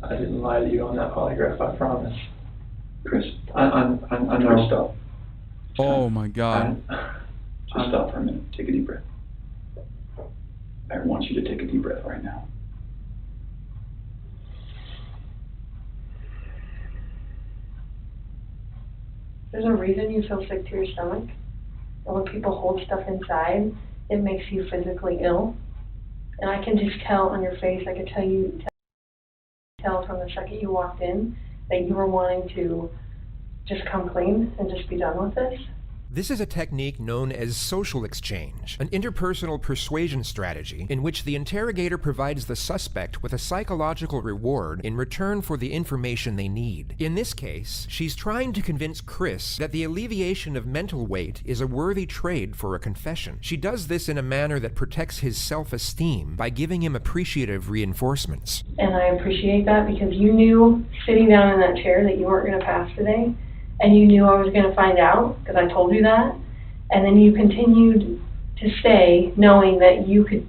I didn't lie to you on that polygraph, I promise. Chris, I Chris, know. stop. Oh my God. Just stop for a minute. Take a deep breath. I want you to take a deep breath right now. There's a reason you feel sick to your stomach. And when people hold stuff inside, it makes you physically ill. And I can just tell on your face, I could tell from the second you walked in that you were wanting to just come clean and just be done with this. This is a technique known as social exchange, an interpersonal persuasion strategy in which the interrogator provides the suspect with a psychological reward in return for the information they need. In this case, she's trying to convince Chris that the alleviation of mental weight is a worthy trade for a confession. She does this in a manner that protects his self-esteem by giving him appreciative reinforcements. And I appreciate that because you knew sitting down in that chair that you weren't going to pass today. And you knew I was going to find out, because I told you that. And then you continued to stay, knowing that you could,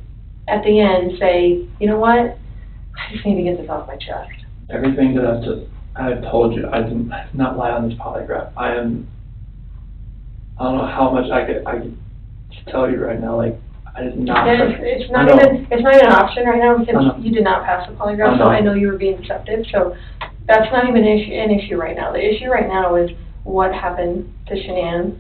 at the end, say, you know what? I just need to get this off my chest. Everything that I've told you, I did not lie on this polygraph. I don't know how much I could tell you right now, like, I did not. It's not even an option right now because you did not pass the polygraph, so I know you were being deceptive. So that's not even an issue right now. The issue right now is what happened to Shanann,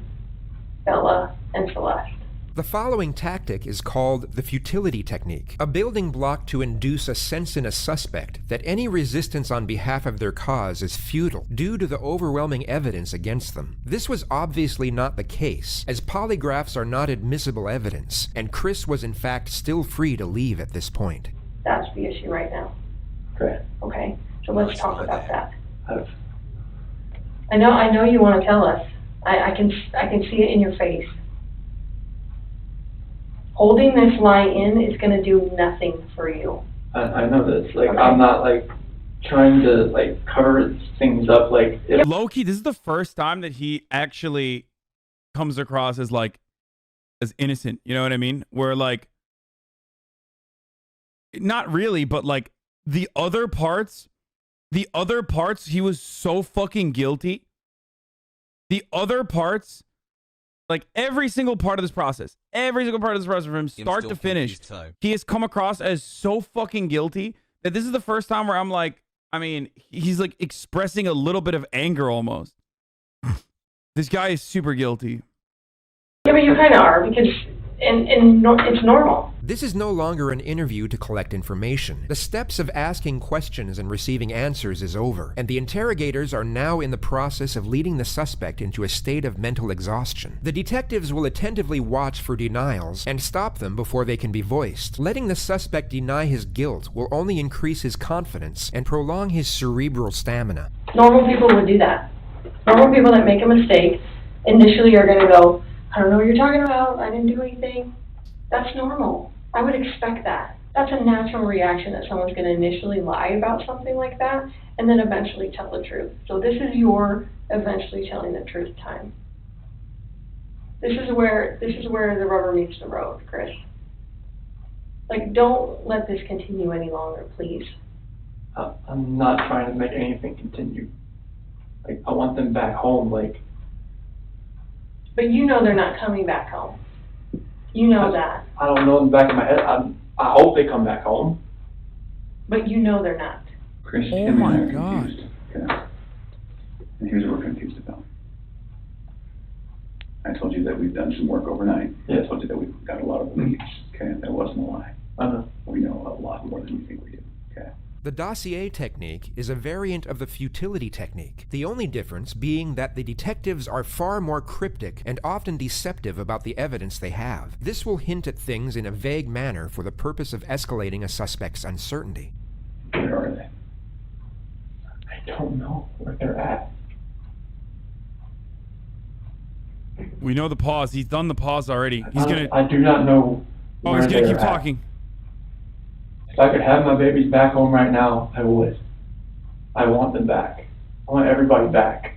Bella, and Celeste. The following tactic is called the futility technique, a building block to induce a sense in a suspect that any resistance on behalf of their cause is futile due to the overwhelming evidence against them. This was obviously not the case, as polygraphs are not admissible evidence, and Chris was in fact still free to leave at this point. That's the issue right now. Okay. Okay, so let's talk about that. I've I know you want to tell us. I can see it in your face. Holding this lie in is going to do nothing for you. I know this. Like, Okay. I'm not, like, trying to, like, cover things up. Like, Low-key, this is the first time that he actually comes across as, like, as innocent. You know what I mean? Where, like, not really, but, like, the other parts, he was so fucking guilty. The other parts, like every single part of this process, from start to finish, he has come across as so fucking guilty that this is the first time where I'm like, I mean, he's like expressing a little bit of anger almost. This guy is super guilty. Yeah, but you kind of are because it's normal. This is no longer an interview to collect information. The steps of asking questions and receiving answers is over, and the interrogators are now in the process of leading the suspect into a state of mental exhaustion. The detectives will attentively watch for denials and stop them before they can be voiced. Letting the suspect deny his guilt will only increase his confidence and prolong his cerebral stamina. Normal people would do that. Normal people that make a mistake initially are going to go, I don't know what you're talking about. I didn't do anything. That's normal. I would expect that. That's a natural reaction that someone's going to initially lie about something like that and then eventually tell the truth. So this is your eventually telling the truth time. This is where the rubber meets the road, Chris. Like, don't let this continue any longer, please. I'm not trying to make anything continue. Like, I want them back home, like. But you know they're not coming back home. You know that. I don't know in the back of my head. I hope they come back home. But you know they're not. Chris, Oh Kim my and I are God. confused. Okay. And here's what we're confused about. I told you that we've done some work overnight. Yeah. I told you that we've got a lot of leads. Okay, that wasn't a lie. We know a lot more than you think we do. Okay. The dossier technique is a variant of the futility technique, the only difference being that the detectives are far more cryptic and often deceptive about the evidence they have. This will hint at things in a vague manner for the purpose of escalating a suspect's uncertainty. Where are they? I don't know where they're at. We know the pause. He's done the pause already. I do not know. Oh, he's gonna keep talking. If I could have my babies back home right now, I would. I want them back. I want everybody back.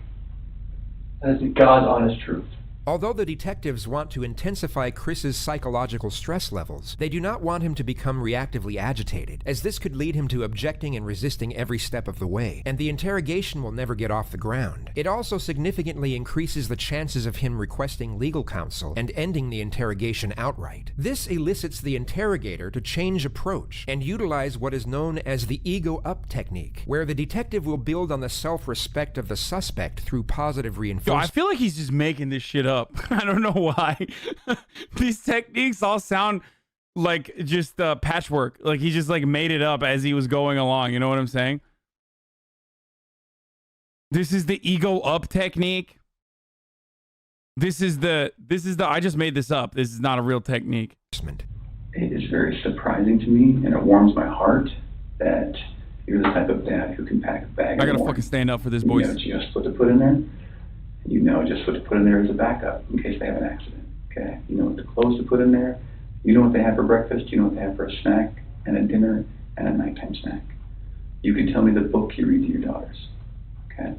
That is the God's honest truth. Although the detectives want to intensify Chris's psychological stress levels, they do not want him to become reactively agitated, as this could lead him to objecting and resisting every step of the way, and the interrogation will never get off the ground. It also significantly increases the chances of him requesting legal counsel and ending the interrogation outright. This elicits the interrogator to change approach and utilize what is known as the ego-up technique, where the detective will build on the self-respect of the suspect through positive Yo, reinforcement. I feel like he's just making this shit up. I don't know why. These techniques all sound like just patchwork. Like he just like made it up as he was going along. You know what I'm saying? This is the ego up technique. This is the I just made this up. This is not a real technique. It is very surprising to me, and it warms my heart that you're the type of dad who can pack a bag. I gotta fucking stand up for this, boys. You know just what to put in there. You know just what to put in there as a backup in case they have an accident. Okay? You know what the clothes to put in there. You know what they have for breakfast. You know what they have for a snack and a dinner and a nighttime snack. You can tell me the book you read to your daughters. Okay?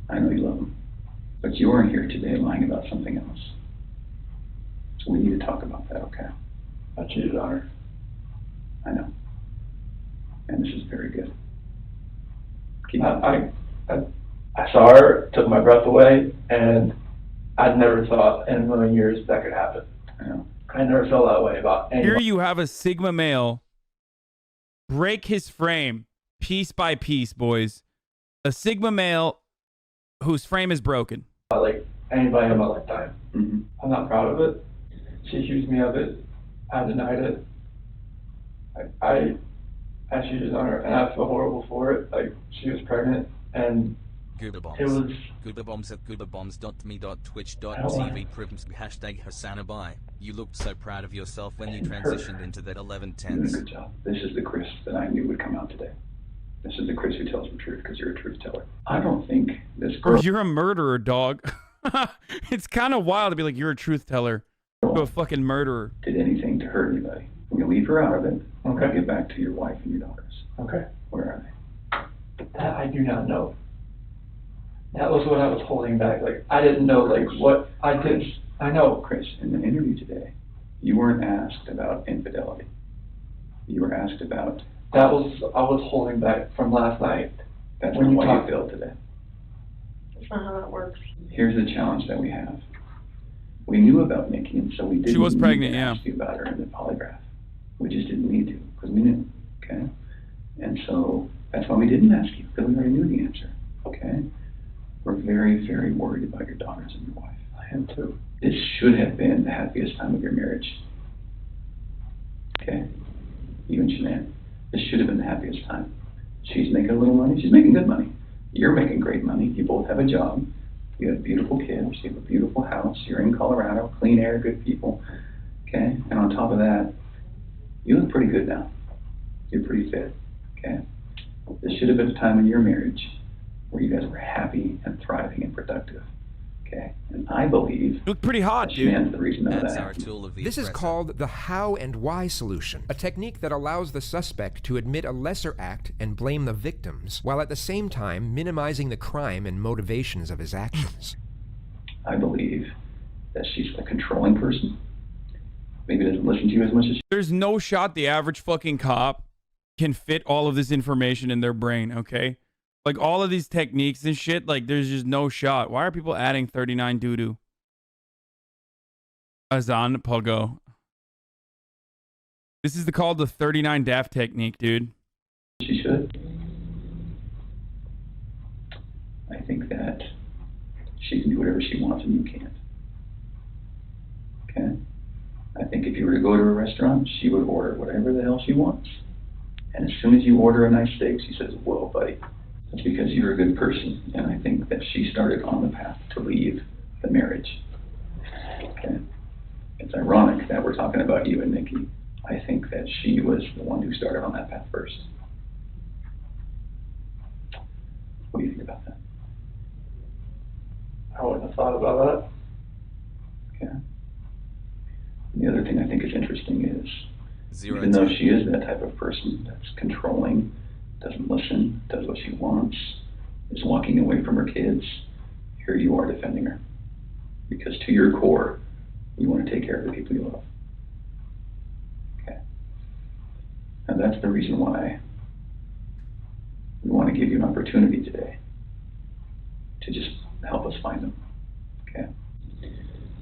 I know you love them. But you are here today lying about something else. So we need to talk about that, okay? I cheated on her. I know. And this is very good. Keep I saw her, took my breath away, and I never thought in a million years that could happen. I know. I never felt that way about Here anyone. you have a Sigma male break his frame piece by piece, boys. A Sigma male whose frame is broken. Like anybody in my lifetime. Mm-hmm. I'm not proud of it. She accused me of it. I denied it. I cheated on her, and I feel horrible for it. Like, she was pregnant, and Gooberbombs. it was... Gooberbombs at gooberbombs.me.twitch.tv prims hashtag Hasanabi. You looked so proud of yourself when you transitioned into that You're doing a 1110s. good job. This is the Chris that I knew would come out today. This is the Chris who tells the truth because you're a truth teller. I don't think this Bro, girl you're a murderer, dog. It's kind of wild to be like, you're a truth teller to a fucking murderer. did anything to hurt anybody. I'm going to leave her out of it. Okay. Get back to your wife and your daughters. Okay. Where are they? That I do not know. That was what I was holding back. Like, I didn't know, like, what I did. I know. Chris, in the interview today, you weren't asked about infidelity. You were asked about... I was holding back from last night. That's When not you why talk- you failed today. That's not how that works. Here's the challenge that we have. We knew about Nikki, and so we didn't She was need pregnant, to yeah. ask you about her in the polygraph. We just didn't need to, because we knew, okay? And so that's why we didn't ask you, because we already knew the answer, okay? We're very, very worried about your daughters and your wife. I am too. This should have been the happiest time of your marriage, okay? You and Shanann. This should have been the happiest time. She's making a little money. She's making good money. You're making great money. You both have a job. You have beautiful kids. You have a beautiful house. You're in Colorado. Clean air, good people. Okay? And on top of that, you look pretty good now. You're pretty fit. Okay? This should have been a time in your marriage where you guys were happy and thriving and productive. Okay? And I believe You look pretty hot, that dude. Shannon's the reason of That's that. our tool of the This is oppressor. called the how and why solution, a technique that allows the suspect to admit a lesser act and blame the victims, while at the same time minimizing the crime and motivations of his actions. I believe that she's a controlling person. Maybe doesn't listen to you as much as There's no shot the average fucking cop can fit all of this information in their brain, okay? Like, all of these techniques and shit, like, there's just no shot. Why are people adding 39 doo-doo? Hasan Pogo. This is called the 39 daft technique, dude. she should. I think that she can do whatever she wants and you can't. Okay? I think if you were to go to a restaurant, she would order whatever the hell she wants. And as soon as you order a nice steak, she says, whoa, buddy. That's because you're a good person. And I think that she started on the path to leave the marriage. Okay? It's ironic that we're talking about you and Nikki. I think that she was the one who started on that path first. What do you think about that? I wouldn't have thought about that. Okay. And the other thing I think is interesting is, Zero even though to- she is that type of person that's controlling, doesn't listen, does what she wants, is walking away from her kids, here you are defending her. Because to your core, you want to take care of the people you love. Okay. And that's the reason why we want to give you an opportunity today to just help us find them. Okay.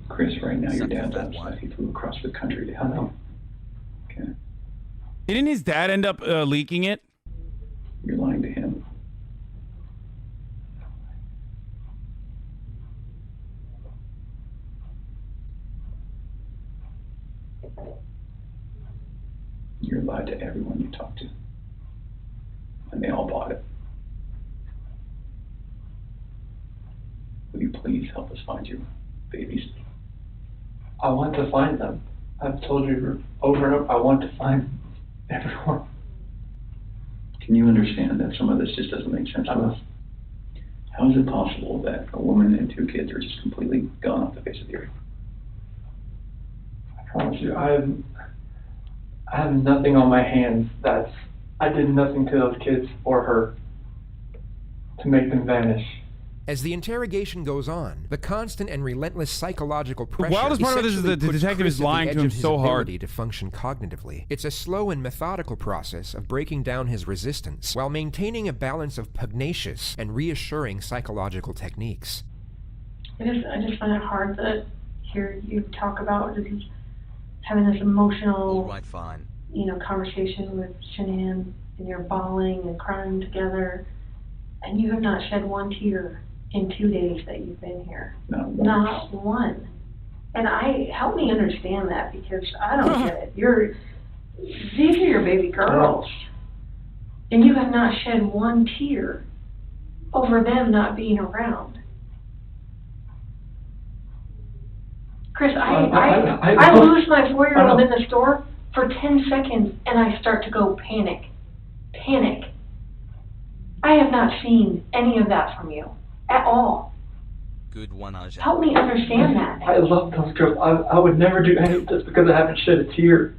Chris, right now your dad's upset. He flew across the country to help you. Okay. Didn't his dad end up leaking it? You're lying to him. You're lied to everyone you talk to. And they all bought it. Will you please help us find your babies? I want to find them. I've told you over and over, I want to find everyone. Can you understand that some of this just doesn't make sense to us? How is it possible that a woman and 2 kids are just completely gone off the face of the earth? I promise you, I have nothing on my hands I did nothing to those kids or her to make them vanish. As the interrogation goes on, the constant and relentless psychological pressure wildest part of this is that the detective is lying to him so hard to function cognitively. It's a slow and methodical process of breaking down his resistance while maintaining a balance of pugnacious and reassuring psychological techniques. I just find it hard to hear you talk about just having this emotional, All right, fine. Conversation with Shanann, and you're bawling and crying together, and you have not shed one tear in 2 days that you've been here. Not one. And help me understand that, because I don't get it. These are your baby girls, and you have not shed one tear over them not being around. Chris, I lose my 4-year-old in the store for 10 seconds, and I start to go panic. I have not seen any of that from you at all. Good one, Ajay. Help me understand that. I love those girls. I would never do any just because I haven't shed a tear.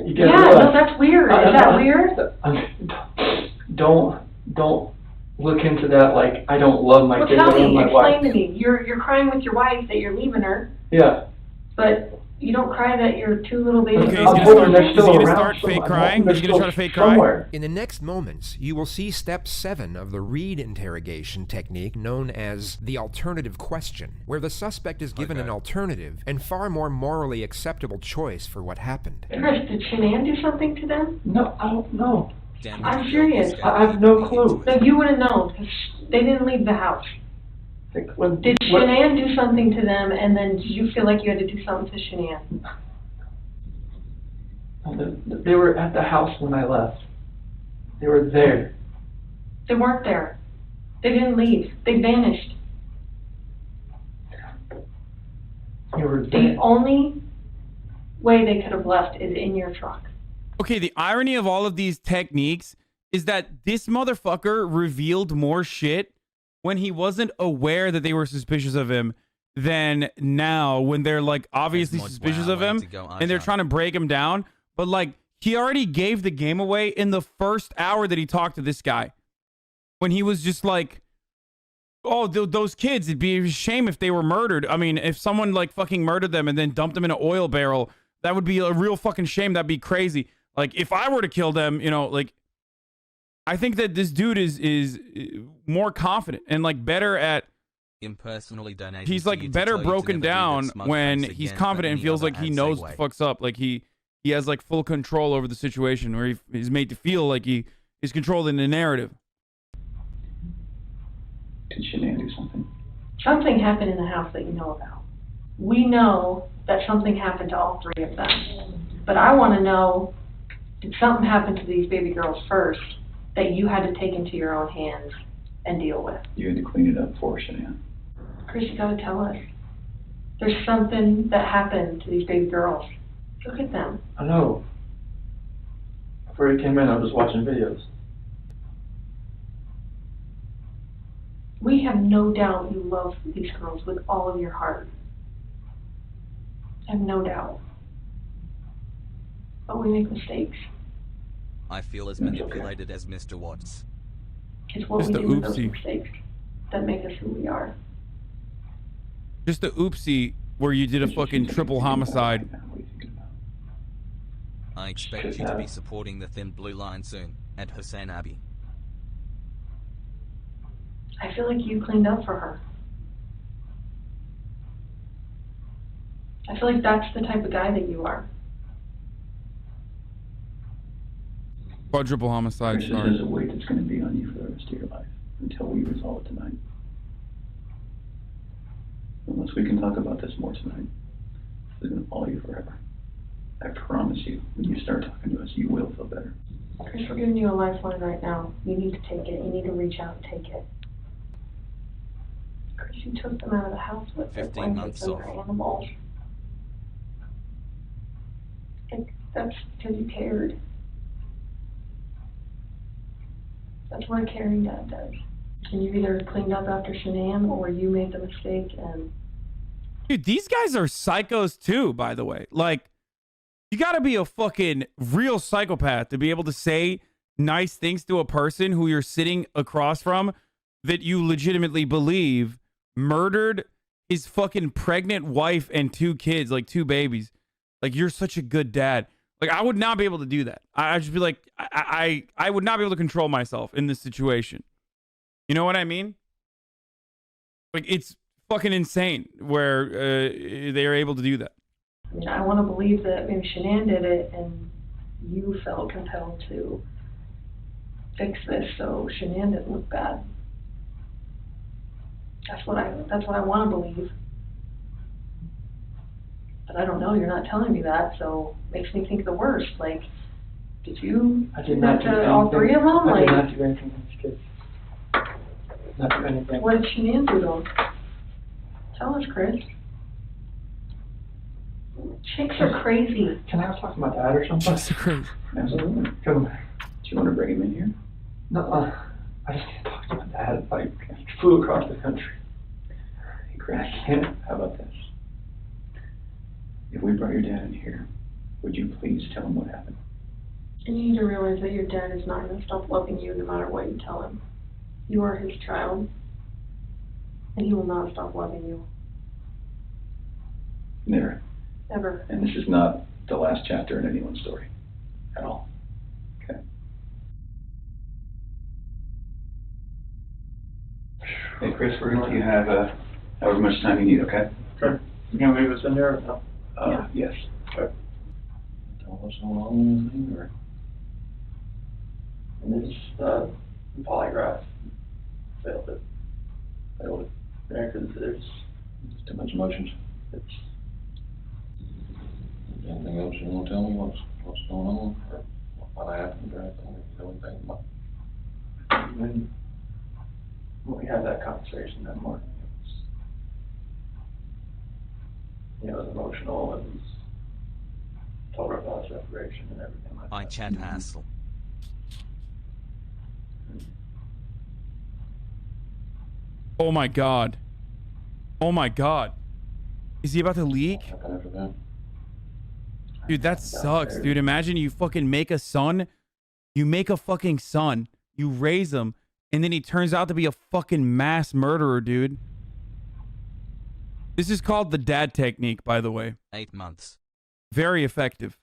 You get no, that's weird. Is that weird? Don't look into that like I don't love my kids. Well, tell me, explain to me. You're crying with your wife that you're leaving her. Yeah. But you don't cry that your 2 little baby Okay, girls. is he gonna start fake crying? Is he gonna try to fake cry? In the next moments, you will see step 7 of the Reed interrogation technique known as the alternative question, where the suspect is given an alternative and far more morally acceptable choice for what happened. Chris, did Shanann do something to them? No, I don't know. I'm serious. I have no clue. No, you would have known, because they didn't leave the house. Did Shanann do something to them, and then did you feel like you had to do something to Shanann? They were at the house when I left. They were there. They weren't there. They didn't leave. They vanished. They were there. The only way they could have left is in your truck. Okay, the irony of all of these techniques is that this motherfucker revealed more shit when he wasn't aware that they were suspicious of him than now when they're like obviously suspicious of him and they're trying to break him down. But like he already gave the game away in the first hour that he talked to this guy when he was just like, oh, those kids, it'd be a shame if they were murdered. I mean, if someone like fucking murdered them and then dumped them in an oil barrel, that would be a real fucking shame. That'd be crazy. Like if I were to kill them, like I think that this dude is more confident and like better at impersonally donating. He's like better broken down when he's confident and feels like he knows what the fuck's up. Like he has like full control over the situation, where he's made to feel like he is controlling the narrative. Did Shanann do something? Something happened in the house that you know about. We know that something happened to all 3 of them. But I want to know, did something happen to these baby girls first that you had to take into your own hands and deal with? You had to clean it up for Shanann. Chris, you gotta tell us. There's something that happened to these baby girls. Look at them. I know. Before you came in, I was watching videos. We have no doubt you love these girls with all of your heart. I have no doubt. But we make mistakes. I feel as manipulated as Mr. Watts. It's what we do with those mistakes that make us who we are. Just the oopsie where you did a fucking triple homicide. What are you thinking about? I expect you to be supporting the thin blue line soon at Hasanabi. I feel like you cleaned up for her. I feel like that's the type of guy that you are. Quadruple homicide Chris, charge. there's a weight that's going to be on you for the rest of your life until we resolve it tonight. Unless we can talk about this more tonight, it's going to follow you forever. I promise you, when you start talking to us, you will feel better. Chris, we're giving you a lifeline right now. You need to take it. You need to reach out and take it. Chris, you took them out of the house with their 15 blankets months and off. their animals. And that's because you cared. That's what a caring dad does. And you either cleaned up after Shanann or you made the mistake and... Dude, these guys are psychos too, by the way. Like, you gotta be a fucking real psychopath to be able to say nice things to a person who you're sitting across from that you legitimately believe murdered his fucking pregnant wife and 2 kids, like 2 babies. Like, you're such a good dad. Like, I would not be able to do that. I'd just be like, I would not be able to control myself in this situation. You know what I mean? Like, it's fucking insane where they are able to do that. I mean, I want to believe that maybe Shanann did it and you felt compelled to fix this so Shanann didn't look bad. That's what I want to believe. But I don't know, you're not telling me that, so it makes me think the worst. Like, did you I do did that not do to anything. all 3 of them? I Like, did not do anything to these kids. Not do anything. what did Shanann do to them? Tell us, Chris. Chicks are crazy. Can I talk to my dad or something? Just crazy. Absolutely. Come. Do you want to bring him in here? No, I just can't talk to my dad. Like, he flew across the country. Hey, Chris, I can't. how about this? If we brought your dad in here, would you please tell him what happened? And you need to realize that your dad is not going to stop loving you no matter what you tell him. You are his child, and he will not stop loving you, There. ever. And this is not the last chapter in anyone's story at all. Okay. Hey, Chris, we're going to let you have however much time you need, okay? Sure. You gonna leave us in there or no? Yeah. Yes. Sure. Tell us what's going on with anything, or? And this, polygraph failed it. Yeah, because there's Too much emotions. it's, Anything else you wanna tell me, what's going on, or what happened, or anything, you know anything about? when we had that conversation that morning, it was emotional, it was, told her about separation and everything like that. I chat hassle. Oh my God. Oh my God. Is he about to leak? What happened after that? Dude, that sucks, dude. Imagine you fucking make a son. You make a fucking son. You raise him. And then he turns out to be a fucking mass murderer, dude. This is called the dad technique, by the way. 8 months. Very effective.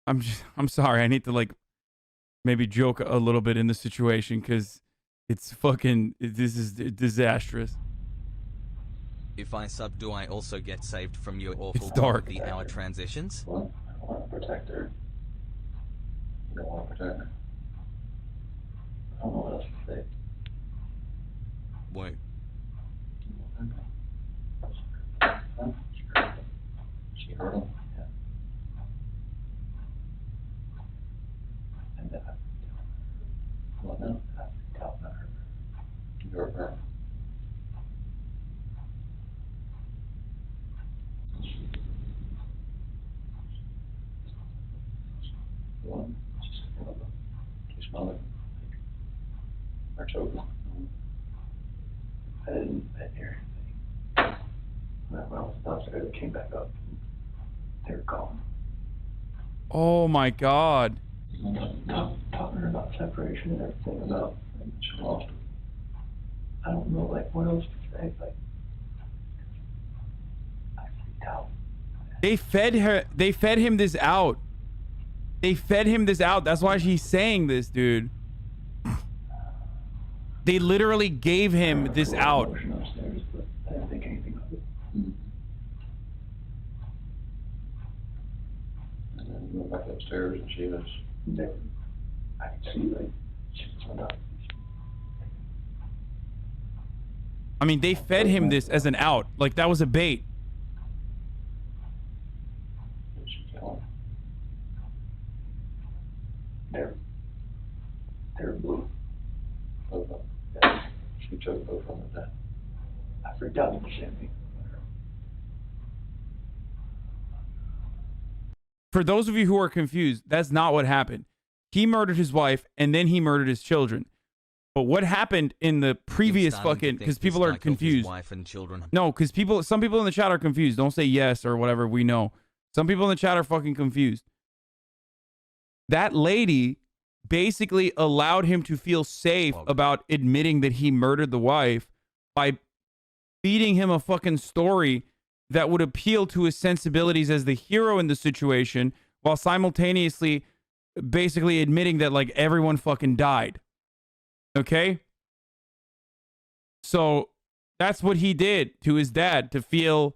I'm sorry. I need to, like, maybe joke a little bit in this situation because it's fucking, this is disastrous. If I sub, do I also get saved from your awful It's dark. the hour transitions? What? I want to protect her. You don't wanna protect her? I don't know what else to say. Woo. Huh? She hurt him? Yeah. And What now? I doubt not her. You hurt her? What? She's smothered. Or choking. I didn't hear anything. When I was downstairs, it came back up. They were gone. Oh my God. Talking about separation and everything about, She lost her. I don't know, like, what else to say, like, out. They fed him this out. They fed him this out. That's why she's saying this, dude. They literally gave him this out. Upstairs, but I didn't think anything of it. And then we went back upstairs and she was, There, I could see like she was on top. I mean, they fed him this as an out. Like, that was a bait. she fell. They're blue. Both of them. Yeah. She took both of them at that. I freaked out when she hit me. For those of you who are confused, that's not what happened. He murdered his wife and then he murdered his children. But what happened in the previous fucking, because people are confused. Wife and children. No, because some people in the chat are confused. Don't say yes or whatever, we know. Some people in the chat are fucking confused. That lady basically allowed him to feel safe about admitting that he murdered the wife by feeding him a fucking story that would appeal to his sensibilities as the hero in the situation, while simultaneously basically admitting that like everyone fucking died. Okay? So that's what he did to his dad, to feel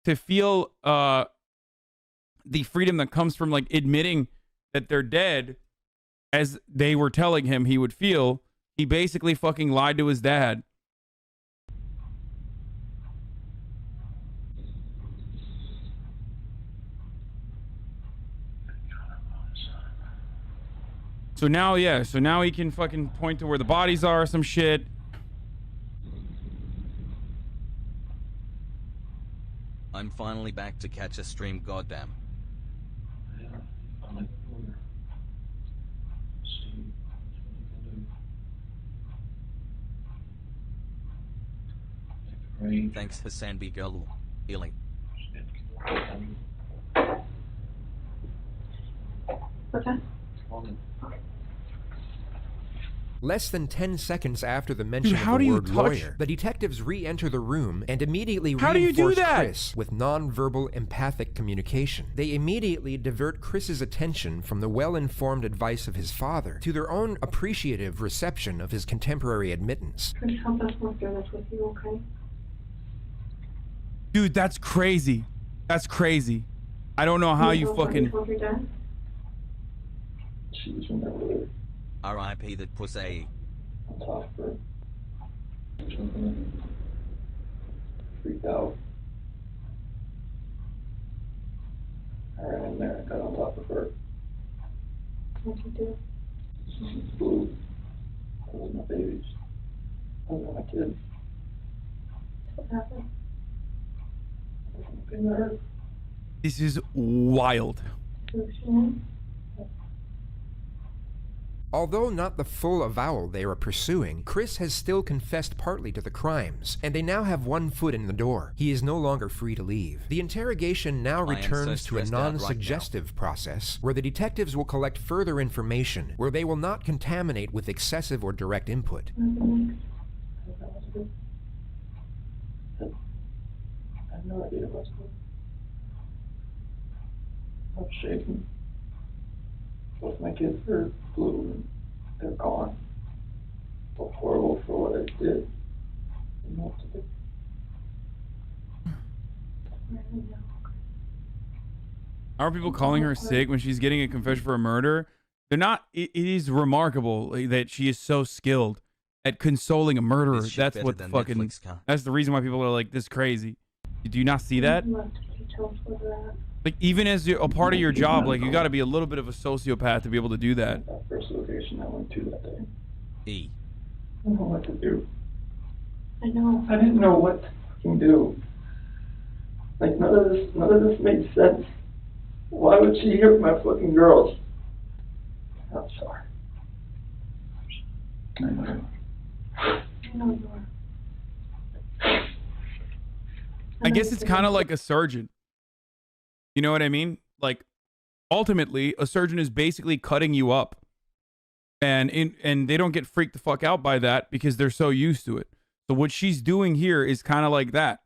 the freedom that comes from like admitting that they're dead, as they were telling him he would feel. He basically fucking lied to his dad. So now, yeah, so now he can fucking point to where the bodies are, some shit. I'm finally back to catch a stream, goddamn. Yeah, I'm like, see what you can do. Make the Thanks, Hasanabi Girl. Healing. What's that? Less than 10 seconds after the mention how of do the you word touch- lawyer, the detectives re-enter the room and immediately How do you do reinforce that? Chris with non-verbal empathic communication. They immediately divert Chris's attention from the well-informed advice of his father to their own appreciative reception of his contemporary admittance. Chris, help us work through this with you, okay? Dude, that's crazy. That's crazy. I don't know how you fucking... told your dad? She was remember R.I.P. that pussy. on top of her. Freaked out. I ran in there and got on top of her. What'd you do? She blew. Those are my babies. Those are my kids. What happened? Been there. This is wild. Solution? Although not the full avowal they are pursuing, Chris has still confessed partly to the crimes, and they now have one foot in the door. He is no longer free to leave. The interrogation now I am so returns to a stressed out right non-suggestive process, where the detectives will collect further information, where they will not contaminate with excessive or direct input. Nothing I have no idea what's going on. I'm shaking. Both my kids are blue and they're gone. So horrible for what I did. I don't know what to do. How are people calling her sick when she's getting a confession for a murder? They're not. It is remarkable that she is so skilled at consoling a murderer. This shit That's better what than fucking. Netflix, cunt. That's the reason why people are like this crazy. Do you not see that? You left details for that. Like, even as a part of your job, like, you got to be a little bit of a sociopath to be able to do that. That first location I went to that day. E. I don't know what to do. I know. I didn't know what to fucking do. Like, none of this made sense. Why would she hit my fucking girls? I'm sorry. I know. I know you are. I guess it's kind of like a surgeon. You know what I mean? Like, ultimately, a surgeon is basically cutting you up. And they don't get freaked the fuck out by that because they're so used to it. So what she's doing here is kind of like that.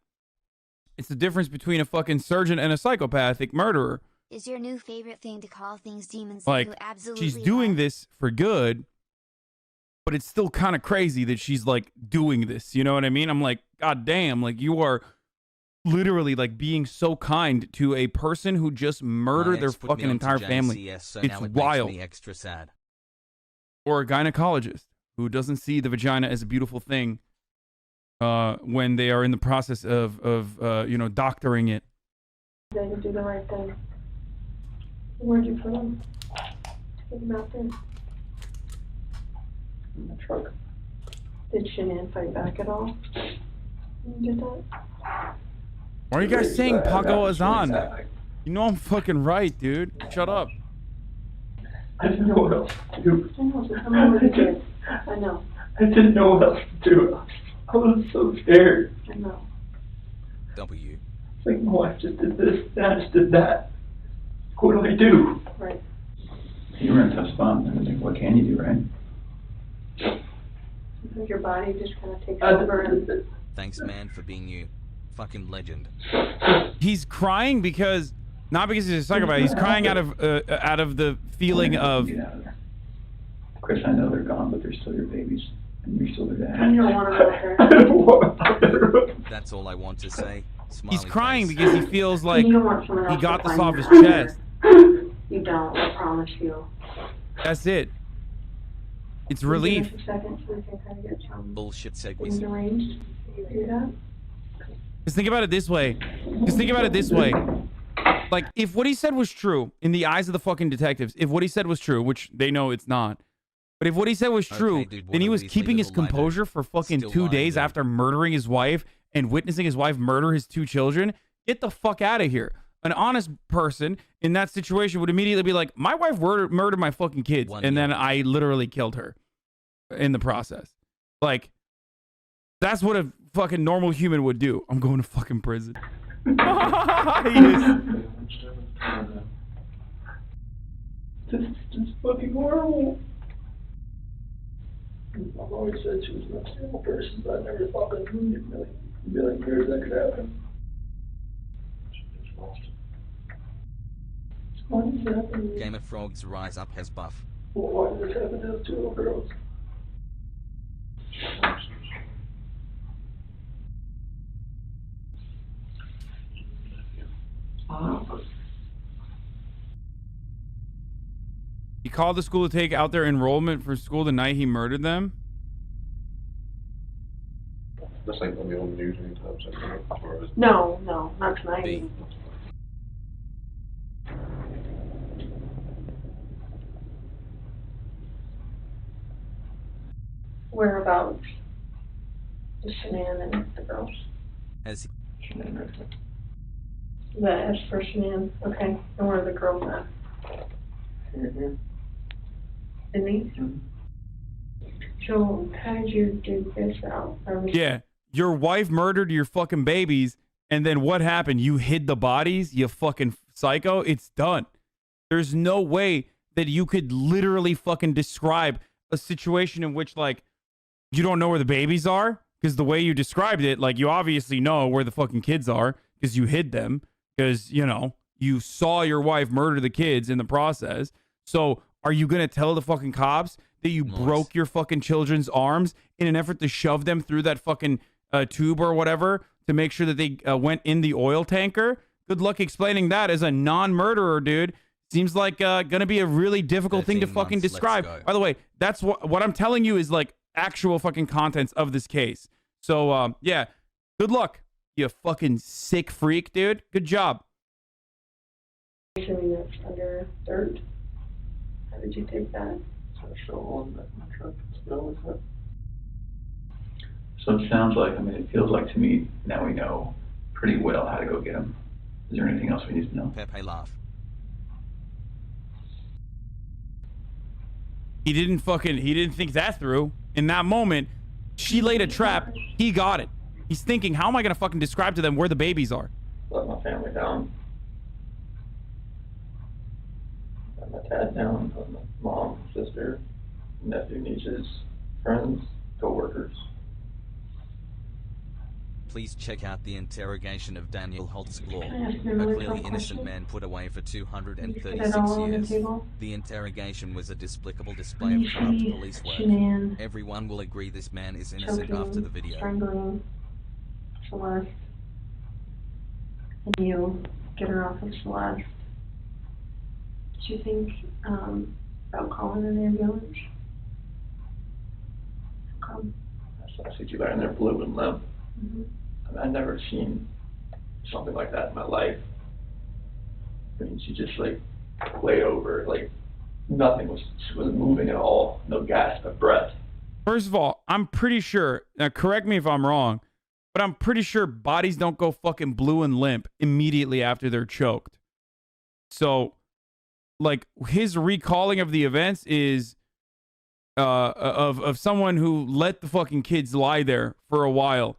It's the difference between a fucking surgeon and a psychopathic murderer. Is your new favorite thing to call things demons Like, that you absolutely she's doing love? this for good, but it's still kind of crazy that she's like doing this. You know what I mean? I'm like, God damn, like you are literally like being so kind to a person who just murdered their fucking entire family. So it's now it wild. makes me extra sad. Or a gynecologist who doesn't see the vagina as a beautiful thing when they are in the process of you know, doctoring it. They to do the right thing. Where'd you put them? Take them out there. In the truck. Did Shanann fight back at all? You did that? Why are you guys saying Pago Hassan? You know I'm fucking right, dude. Shut up. I didn't know what else to do. I know, so tell me what you did. I know, I didn't know what else to do. I was so scared. I know. W. It's like, my wife just did this, and I just did that. What do I do? Right. You were in a tough spot. I mean, what can you do, right? Sometimes your body just kind of takes over and... Thanks, man, for being you. Fucking legend. He's crying because, not because he's a psychopath, he's crying out of the feeling of... Get out of there. Chris, I know they're gone, but they're still your babies. And you're still their dad. And you don't want to go there. I don't want to. That's all I want to say. Smiley He's crying face. because he feels like You don't want someone else he got to this find off his you. chest. You don't, I promise you. That's it. It's Give relief. us a second so we can kind of get some Bullshit things segues. arranged. You do that? Just think about it this way. Just think about it this way. Like, if what he said was true, in the eyes of the fucking detectives, if what he said was true, which they know it's not, but if what he said was true, Okay, dude, then he what was a keeping his little lighter. composure for fucking Still 2 lying, days dude. after murdering his wife and witnessing his wife murder his 2 children. Get the fuck out of here. An honest person in that situation would immediately be like, my wife murdered my fucking kids, and then I literally killed her in the process. Like, that's what a fucking normal human would do. I'm going to fucking prison. This is just fucking horrible. I've always said she was an unstable person, but I never thought that in a million years that could happen. Why did this happen to me? Game of Frogs Rise Up has buff. Why did this happen to those 2 little girls? He called the school to take out their enrollment for school the night he murdered them. This ain't gonna be on the news anytime soon, as far as No, not tonight. B. Whereabouts? The Shanann and the girls. Has The S for Shanann. Okay. And where are the girls at? Here. In these? So, how did you do this out? Yeah, your wife murdered your fucking babies, and then what happened? You hid the bodies, you fucking psycho? It's done. There's no way that you could literally fucking describe a situation in which, like, you don't know where the babies are, because the way you described it, like, you obviously know where the fucking kids are, because you hid them, because, you know, you saw your wife murder the kids in the process. So are you going to tell the fucking cops that you broke your fucking children's arms in an effort to shove them through that fucking tube or whatever to make sure that they went in the oil tanker? Good luck explaining that as a non-murderer, dude. Seems like going to be a really difficult thing to 13 fucking months, let's describe. go. By the way, that's what I'm telling you is like actual fucking contents of this case. So, yeah, good luck, you fucking sick freak, dude. Good job. Assuming that's under dirt. How did you take that? So show on that my truck still is up. So it sounds like, I mean, it feels like to me, now we know pretty well how to go get them. Is there anything else we need to know? Pepe laugh. He didn't think that through. In that moment, she laid a trap. He got it. He's thinking, how am I going to fucking describe to them where the babies are? Let my family down. Let my dad down. Let my mom, sister, nephew, nieces, friends, co-workers. Please check out the interrogation of Daniel Holtzclaw, Can I ask you a a really clearly tough innocent question? man put away for Can you put 236 it all on the years. table? The interrogation was a despicable display When of you corrupt see police work. Shanann Everyone will agree this man is innocent after choking, the video. strangling Celeste, and you get her off of Celeste, do you think about calling an ambulance? How come? I see you laying there blue and limp. Mhm. I mean, I've never seen something like that in my life. I mean, she just like laid over, like nothing was, she wasn't moving at all. No gasp of breath. First of all, I'm pretty sure, now correct me if I'm wrong, but I'm pretty sure bodies don't go fucking blue and limp immediately after they're choked. So, like, his recalling of the events is of someone who let the fucking kids lie there for a while.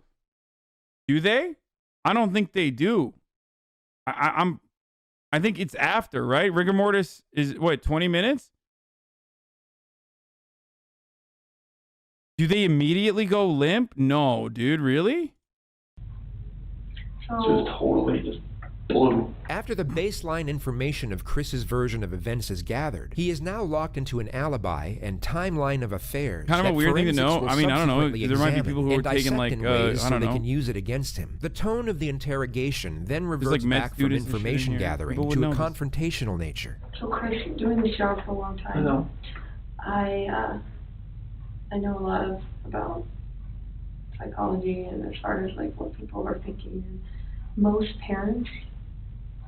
Do they? I don't think they do. I think it's after, right? Rigor mortis is what, 20 minutes? Do they immediately go limp? No, dude, really? She was totally just blue. After the baseline information of Chris's version of events is gathered, he is now locked into an alibi and timeline of affairs. Kind of a weird thing to know. Forensics will I mean, I don't know. subsequently There might be examine people who are and taking dissect like, in ways I so don't they know. can use it against him. The tone of the interrogation then like reverts med back from students and shit in information here. gathering People would to a know this. confrontational nature. So Chris, doing this job for a long time. I know. I know a lot about psychology and as far as like what people are thinking. And most parents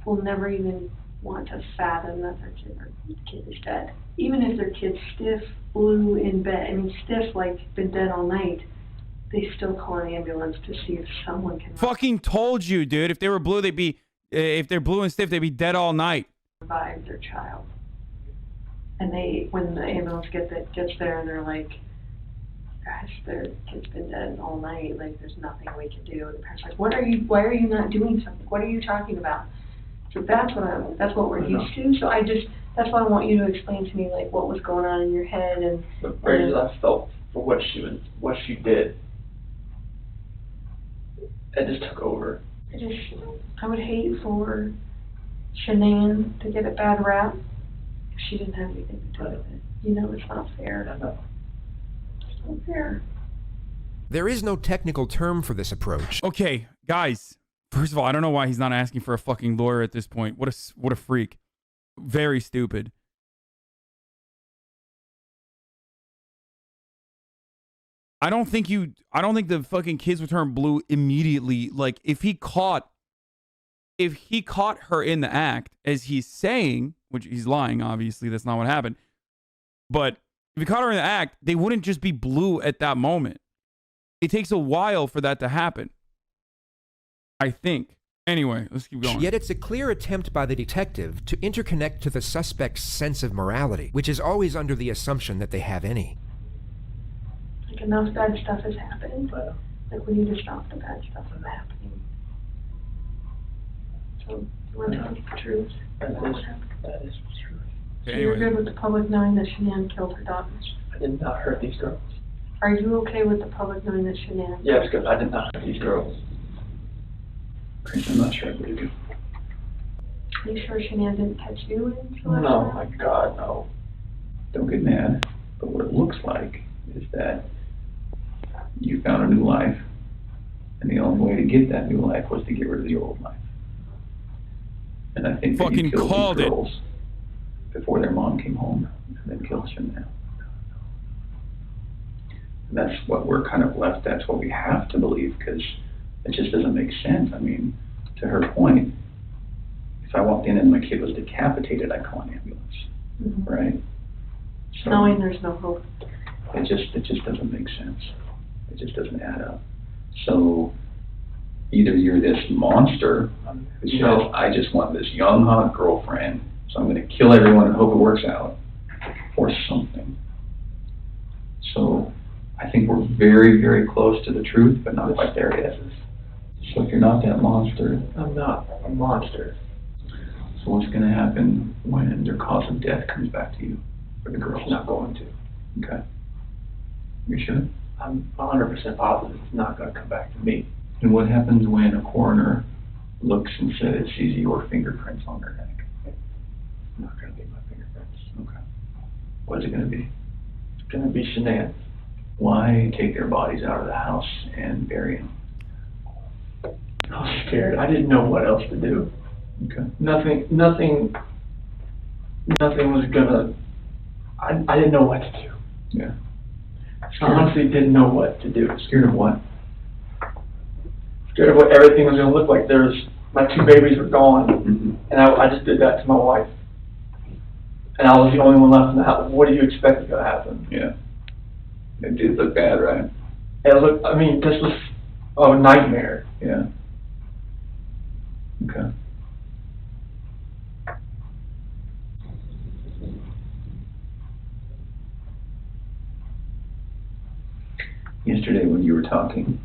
will never even want to fathom that their kid is dead. Even if their kid's stiff, blue in bed, I mean stiff like been dead all night, they still call an ambulance to see if someone can Fucking told you, dude. If they were blue, they'd be, if they're blue and stiff, they'd be dead all night. revive their child. And when the ambulance gets there and they're like, gosh, their kid's been dead all night, like there's nothing we can do. And the parents are like, why are you not doing something? What are you talking about? So that's what we're used to. So that's why I want you to explain to me like what was going on in your head and The rage I felt for what she did, it just took over. I would hate for Shanann to get a bad rap if she didn't have anything to do with it. You know, it's not fair. I know. It's not fair. There is no technical term for this approach. Okay, guys. First of all, I don't know why he's not asking for a fucking lawyer at this point. What a freak. Very stupid. I don't think the fucking kids would turn blue immediately. Like if he caught her in the act, as he's saying, which he's lying, obviously, that's not what happened. But if he caught her in the act, they wouldn't just be blue at that moment. It takes a while for that to happen, I think. Anyway, let's keep going. Yet it's a clear attempt by the detective to interconnect to the suspect's sense of morality, which is always under the assumption that they have any. Like enough bad stuff has happened. Like we need to stop the bad stuff from happening. So you want to tell us the truth? That is true. So Okay, you're anyway. good with the public knowing that Shanann killed her daughters? I did not hurt these girls. Are you okay with the public knowing that Shanann? Yes, because I did not hurt these girls. Chris, I'm not sure I believe you. Are you sure Shanann didn't catch you in Celeste? No, my God, no. Don't get mad, but what it looks like is that you found a new life, and the only way to get that new life was to get rid of the old life. And I think that Fucking you killed called these it. girls before their mom came home, and then killed Shanann. And that's what we're kind of left, that's what we have to believe, because it just doesn't make sense. I mean, to her point, if I walked in and my kid was decapitated, I'd call an ambulance, Mhm. right? So Knowing there's no hope. it just doesn't make sense. It just doesn't add up. So either you're this monster who says, No. I just want this young, hot girlfriend, so I'm going to kill everyone and hope it works out, or something. So I think we're very, very close to the truth, but not quite there yet. So if you're not that monster, I'm not a monster. so what's going to happen when their cause of death comes back to you, for the girls? It's not going to. Okay. You sure? I'm 100% positive it's not going to come back to me. And what happens when a coroner looks and says, sees your fingerprints on her neck? Not gonna be my fingerprints. Okay. What's it gonna be? It's gonna be Shanann's. Why take their bodies out of the house and bury them? I was scared. I didn't know what else to do. Okay. Nothing was gonna, I didn't know what to do. Yeah. I honestly didn't know what to do. Scared of what? Scared of what everything was gonna look like. My 2 babies were gone, Mm-hmm. and I just did that to my wife. And I was the only one left in the house. What do you expect is gonna happen? Yeah. It did look bad, right? It looked, I mean, this was a nightmare. Yeah. Okay. Yesterday when you were talking,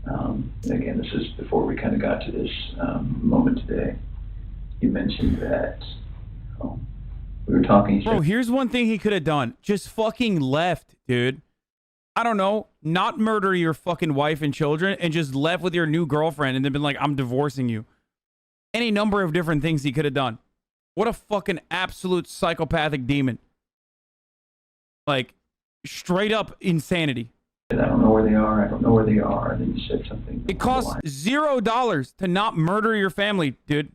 and again, this is before we kind of got to this moment today, you mentioned that we were talking. Bro, here's one thing he could have done. Just fucking left, dude. I don't know, not murder your fucking wife and children and just left with your new girlfriend and then been like, I'm divorcing you. Any number of different things he could have done. What a fucking absolute psychopathic demon. Like, straight up insanity. I don't know where they are. I don't know where they are. And then you said something. It costs $0 to not murder your family, dude.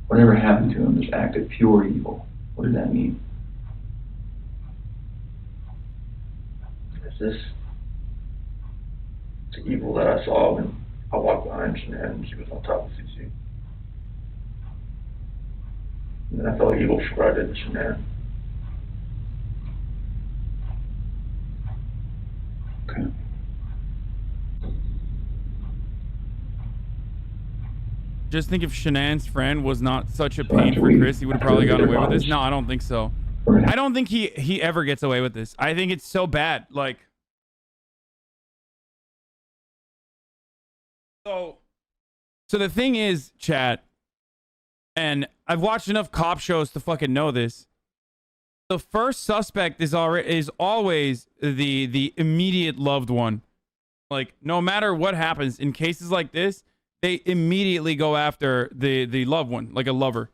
Whatever happened to him, this act of pure evil. What does that mean? It's evil that I saw when I walked behind Shanann and she was on top of CC. And then I felt evil for what I did to Shanann. Okay. Just think if Shanann's friend was not such a pain for Chris, he would have probably gotten away with this. No, I don't think so. I don't think he ever gets away with this. I think it's so bad. Like, so the thing is, chat, and I've watched enough cop shows to fucking know this. The first suspect is always the immediate loved one. Like, no matter what happens in cases like this, they immediately go after the loved one, like a lover.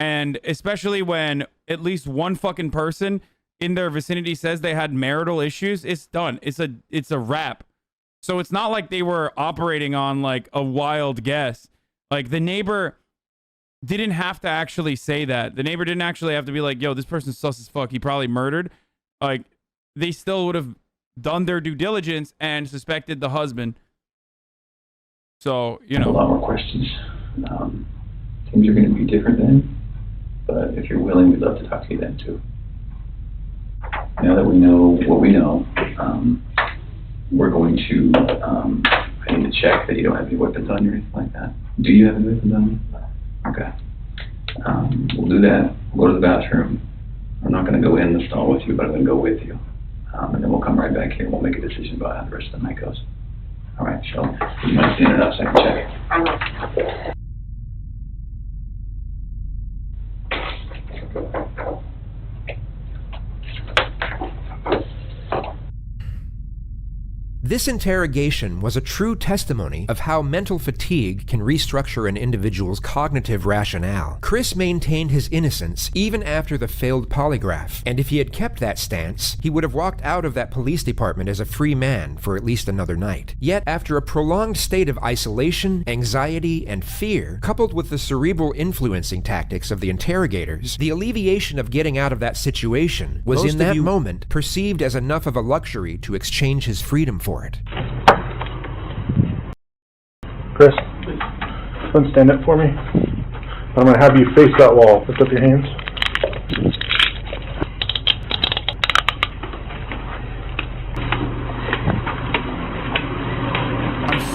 And especially when at least one fucking person in their vicinity says they had marital issues, it's done. It's a wrap. So it's not like they were operating on like a wild guess. Like, the neighbor didn't have to actually say that. The neighbor didn't actually have to be like, yo, this person's sus as fuck. He probably murdered. Like, they still would have done their due diligence and suspected the husband. So, you know. A lot more questions. Things are going to be different then. But if you're willing, we'd love to talk to you then too. Now that we know what we know, we're going to, I need to check that you don't have any weapons on you or anything like that. Do you have any weapons on you? Okay. We'll do that. We'll go to the bathroom. I'm not going to go in the stall with you, but I'm going to go with you. And then we'll come right back here and we'll make a decision about how the rest of the night goes. All right, so you might stand it up so I can check it. This interrogation was a true testimony of how mental fatigue can restructure an individual's cognitive rationale. Chris maintained his innocence even after the failed polygraph, and if he had kept that stance, he would have walked out of that police department as a free man for at least another night. Yet, after a prolonged state of isolation, anxiety, and fear, coupled with the cerebral influencing tactics of the interrogators, the alleviation of getting out of that situation was in that moment perceived as enough of a luxury to exchange his freedom for it. Chris, don't stand up for me. I'm going to have you face that wall. Lift up your hands.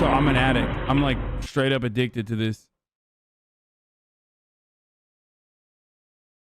I'm an addict. I'm like straight up addicted to this.